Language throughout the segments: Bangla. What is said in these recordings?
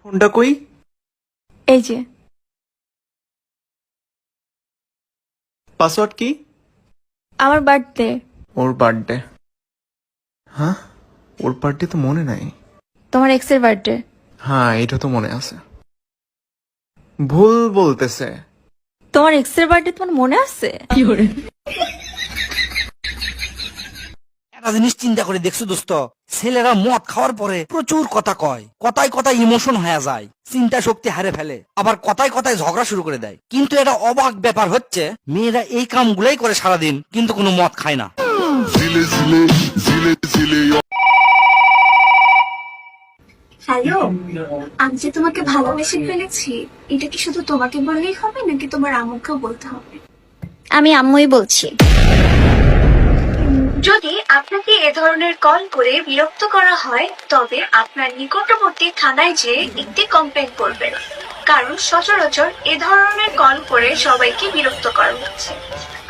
ফোনটা কই? এই যে। পাসওয়ার্ড কি? আমার বার্থডে। ওর বার্থডে? হ্যাঁ, ওর বার্থডে তো মনে নাই। তোমার এক্সের বার্থডে। হ্যাঁ, এটা তো মনে আছে। ভুল বলতেছে। তোমার এক্সের বার্থডে তোমার মনে আছে? একটা জিনিস চিন্তা করে দেখছো দোস্ত, ছেলেরা মদ খাওয়ার পরে প্রচুর কথা কয়, কথায় কথায় ইমোশন হয়ে যায়, চিন্তা শক্তি হারে ফেলে, আবার কথায় কথায় ঝগড়া শুরু করে দেয়। কিন্তু এটা অবাক ব্যাপার হচ্ছে, মেয়েরা এই কামগুলাই করে সারাদিন, কিন্তু কোনো মদ খায় না। হ্যালো, আমি যে তোমাকে ভালোবেসে ফেলেছি, এটা কি শুধু তোমাকে বললেই হবে নাকি তোমার আম্মুকেও বলতে হবে? আমি আম্মুই বলছি। যদি আপনাকে এ ধরনের কল করে বিরক্ত করা হয় তবে আপনার নিকটবর্তী থানায় যেয়ে একটি কমপ্লেন করবেন, কারণ সচরাচর এ ধরনের কল করে সবাইকে বিরক্ত করা হচ্ছে।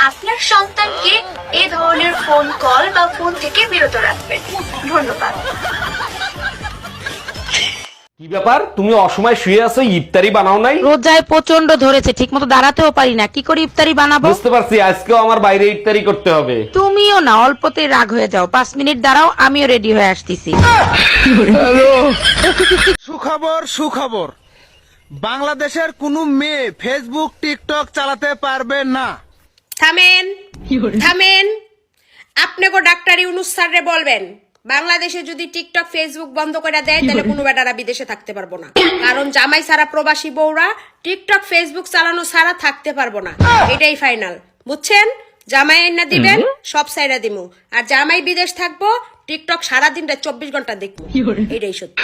আপনার সন্তানকে এ ধরনের ফোন কল বা ফোন থেকে বিরত রাখবেন। ধন্যবাদ। কি ব্যাপার, তুমি অসময় শুয়ে আছো, ইফতারি বানাও নাই? রোজায় প্রচন্ড ধরেছে, ঠিক মতো দাঁড়াতেও পারি না, কি করে ইফতারি বানাবো? বুঝতে পারছি, আজকেও আমার বাইরে ইফতারি করতে হবে। তুমিও না অল্পতেই রাগ হয়ে যাও, 5 মিনিট দাঁড়াও, আমিও রেডি হয়ে আসতেছি। সুখবর সুখবর, বাংলাদেশের কোন মেয়ে ফেসবুক টিকটক চালাতে পারবে না। থামেন থামেন, আপনাকে ডাক্তার ইউনুস স্যাররে বলবেন বাংলাদেশে যদি টিকটক ফেসবুক বন্ধ করে দেয় তাহলে কোনো বেটারা বিদেশে থাকতে পারবো না, কারণ জামাই সারা প্রবাসী বউরা টিকটক ফেসবুক চালানো সারা থাকতে পারবো না, এটাই ফাইনাল, বুঝছেন? জামাই না দিবেন সব সাইরা দিমু, আর জামাই বিদেশ থাকবো, টিকটক সারাদিনটা 24 ঘন্টা দেখবো, এটাই সত্যি।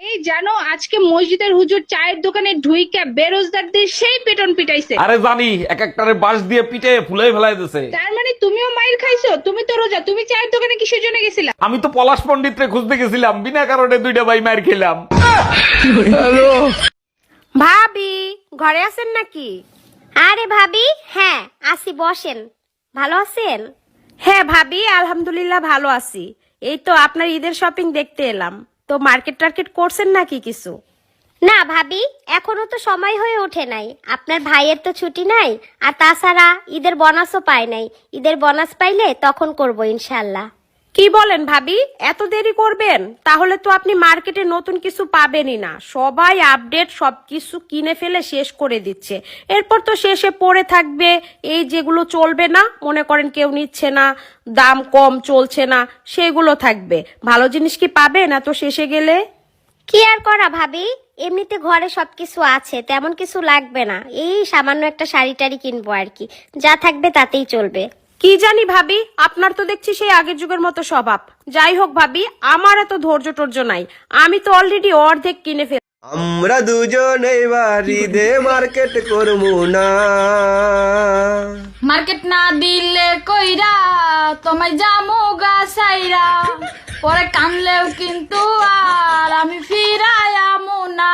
এই জানো, আজকে মসজিদের হুজুর চায়ের দোকানে ঢুইকা বেরোজগারদের সেই পেটন পিটাইছে। আরে জানি, এক একটারে বাঁশ দিয়ে পিটে ফুলাই ফেলাই দিছে। তার মানে তুমিও মাইর খাইছো? তুমি তো রোজা, তুমি চায়ের দোকানে কিসের জন্য গেছিলা? আমি তো পলাশ পণ্ডিত রে খুঁজতে গেছিলাম, বিনা কারণে 2টা ভাই মার খেলাম। ভাবি ঘরে আছেন নাকি? আরে ভাবি, হ্যাঁ আসি, বসেন। ভালো আছেন? হ্যাঁ ভাবি, আলহামদুলিল্লাহ ভালো আছি। এই তো আপনার ঈদের শপিং দেখতে এলাম, তো মার্কেট টার্কেট করছেন নাকি কিছু? না ভাবি, এখনো তো সময় হয়ে ওঠে নাই, আপনার ভাইয়ের তো ছুটি নাই, আর তাছাড়া ঈদের বোনাসও পায় নাই, ঈদের বোনাস পাইলে তখন করব ইনশাল্লাহ। কি বলেন ভাবি, এত দেরি করবেন? তাহলে তো আপনি মার্কেটে নতুন কিছু পাবেনই না, সবাই আপডেট সবকিছু কিনে ফেলে শেষ করে দিচ্ছে, এরপর তো শেষে পড়ে থাকবে এই যেগুলো চলবে না, মনে করেন কেউ নিচ্ছে না, দাম কম চলছে না, সেগুলো থাকবে। ভালো জিনিস কি পাবেন এত শেষে গেলে? কি আর করা ভাবি, এমনিতে ঘরে সবকিছু আছে, তেমন কিছু লাগবে না, এই সামান্য একটা শাড়ি টাড়ি কিনবো আর কি, যা থাকবে তাতেই চলবে। কি জানি ভাবি, আপনার তো দেখছি সেই আগের যুগের মতো স্বভাব। যাই হোক ভাবি, আমার এত ধৈর্য টর্য নাই, আমি তো অলরেডি অর্ধেক কিনে ফেল। আমরা দুজনে বাড়ি দে মার্কেট করবো না। মার্কেট না দিলে কইরা তোমায় জামু গাছাইরা, পরে কানলেও কিন্তু আর আমি ফিরায়ামু না।